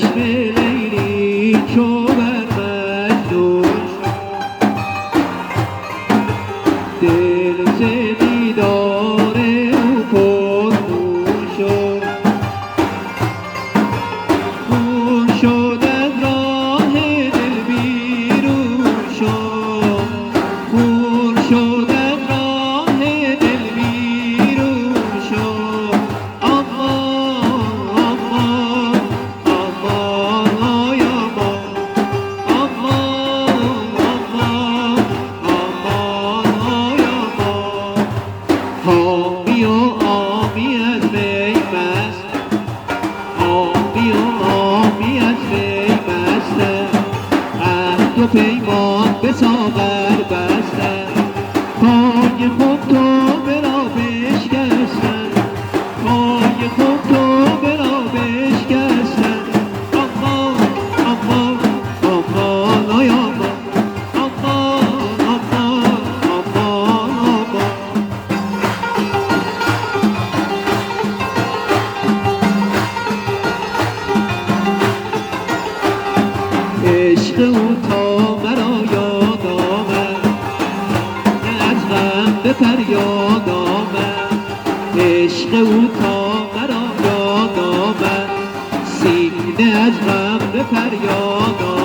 چشم لیلی چو بر مجنون دل ز دیدار او پرخون شد خون شد از راه دل بیرون شد خون شد از راه دل بیرون شد امان امان امان آی امان امان امان امان آی امان حامی و عامی از می مست حامی و عامی از می مستم عهد و پیمان به ساغر بستم پای خود تو برا بشکستم پای خود تو برا بشکستم امان امان امان آی امان امان امان امان امان عشق او تا مرا یاد آمد نه از غم به فریاد آمد عشق او تا مرا یاد آمد سینه از غم به فریاد آمد